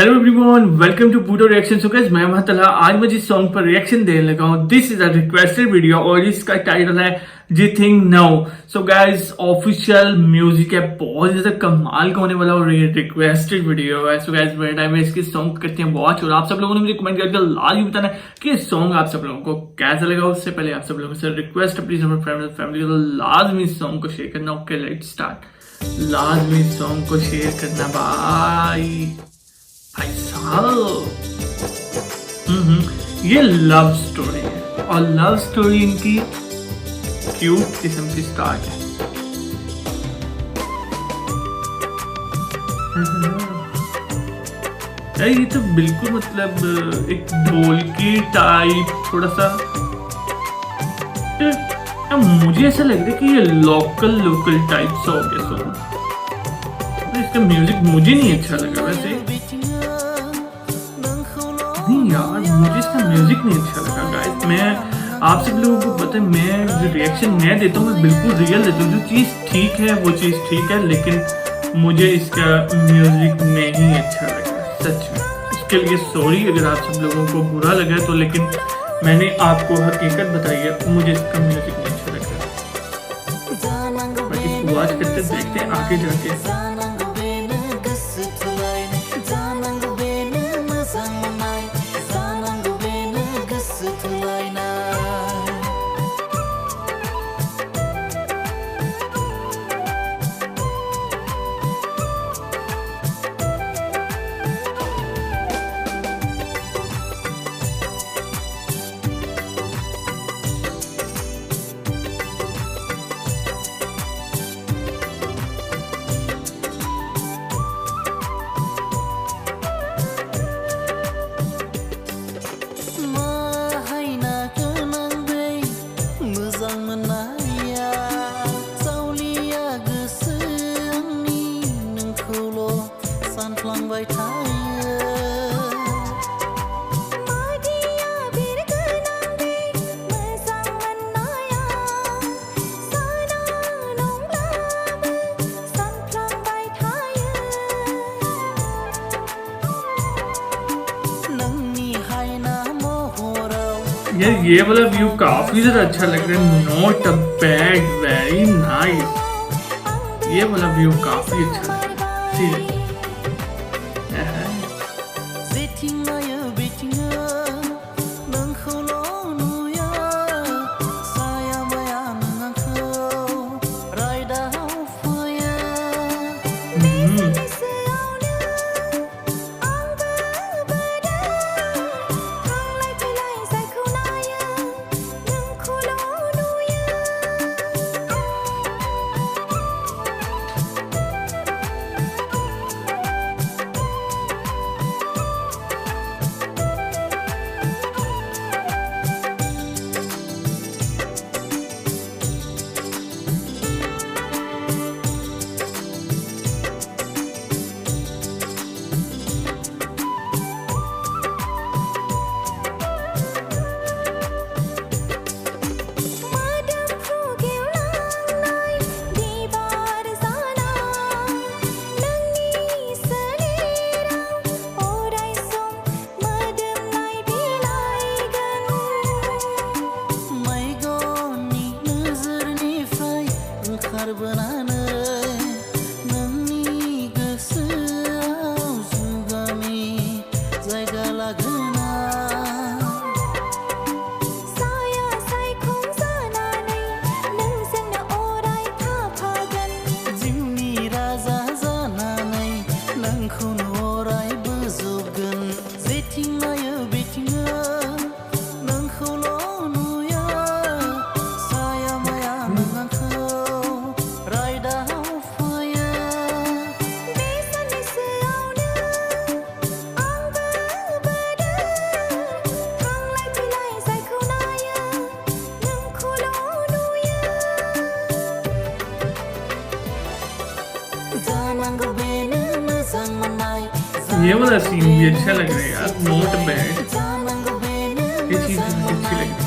Hello everyone, welcome to बूटो reaction. So guys, मैं महतला आज मैं जिस सॉन्ग पर रिएक्शन देने लगा हूँ, this is a requested video और इसका टाइटल है जी think now. So guys, official music है, बहुत ज्यादा कमाल का होने वाला और ये रिक्वेस्टेड वीडियो है। सो गाइस, मेरे टाइम में इसकी सॉन्ग करते हैं वॉच और आप सब लोगों ने मुझे कमेंट करके लाजमी बताना कि सॉन्ग आप सब लोगों को कैसा लगा। उससे पहले आप सब लोगों से रिक्वेस्ट, प्लीज अपने फ्रेंड फैमिली को लाजमी सॉन्ग को शेयर करना। Okay, let's start. लाजमी सॉन्ग को शेयर करना भाई साहब। ये लव स्टोरी है और लव स्टोरी इनकी क्यूट किस्म की स्टार्ट है। यार ये तो बिल्कुल मतलब एक ढोलकी टाइप थोड़ा सा। यार मुझे ऐसा लग रहा है कि ये लोकल टाइप सा हो गया सॉन्ग। इसका म्यूजिक मुझे नहीं अच्छा लगा वैसे। नहीं यार, मुझे इसका म्यूजिक नहीं अच्छा लगा गाइस। मैं आप सब लोगों को पता है, मैं जो रिएक्शन मैं देता हूँ मैं बिल्कुल रियल देता हूँ। जो चीज़ ठीक है वो चीज़ ठीक है, लेकिन मुझे इसका म्यूजिक नहीं अच्छा लगा सच में। इसके लिए सॉरी अगर आप सब लोगों को बुरा लगा तो, लेकिन मैंने आपको हकीकत बताई है, मुझे इसका म्यूजिक नहीं अच्छा लगा। मैं इसको वॉच करते देखते हैं आगे जाके। यार ये वाला व्यू काफी ज्यादा अच्छा लग रहा है। Not a bad, very nice. ये वाला व्यू काफी अच्छा लग रहा है। ये वाला सीन भी अच्छा लग रहा है यार, नॉट बैड। ये चीज मुझे अच्छी लग रही है।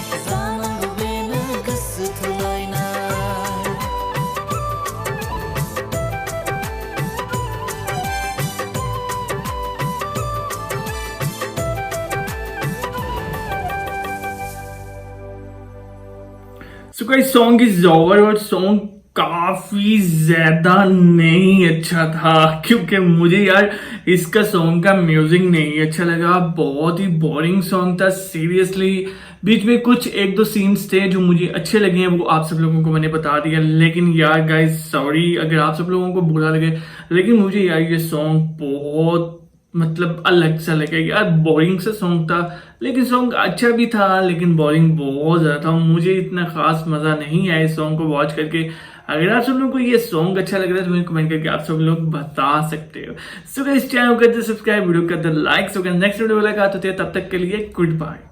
So guys song is over और सॉन्ग काफी ज्यादा नहीं अच्छा था क्योंकि मुझे यार इसका सॉन्ग का म्यूजिक नहीं अच्छा लगा। बहुत ही बोरिंग सॉन्ग था सीरियसली। बीच में कुछ एक दो सीन्स थे जो मुझे अच्छे लगे हैं, वो आप सब लोगों को मैंने बता दिया। लेकिन यार गाइस सॉरी अगर आप सब लोगों को बुरा लगे, लेकिन मुझे यार ये सॉन्ग बहुत मतलब अलग सा लगा यार। बोरिंग सा सॉन्ग था, लेकिन सॉन्ग अच्छा भी था, लेकिन बोरिंग बहुत ज्यादा था। मुझे इतना खास मजा नहीं आया इस सॉन्ग को वॉच करके। अगर आप सब लोगों को ये सॉन्ग अच्छा लग रहा है तो मुझे कमेंट करके आप सब लोग बता सकते हो। सो इस चैनल को कर दे सब्सक्राइब, वीडियो कर they like. So next video मुलाकात होती है, तब तक के लिए गुड बाय।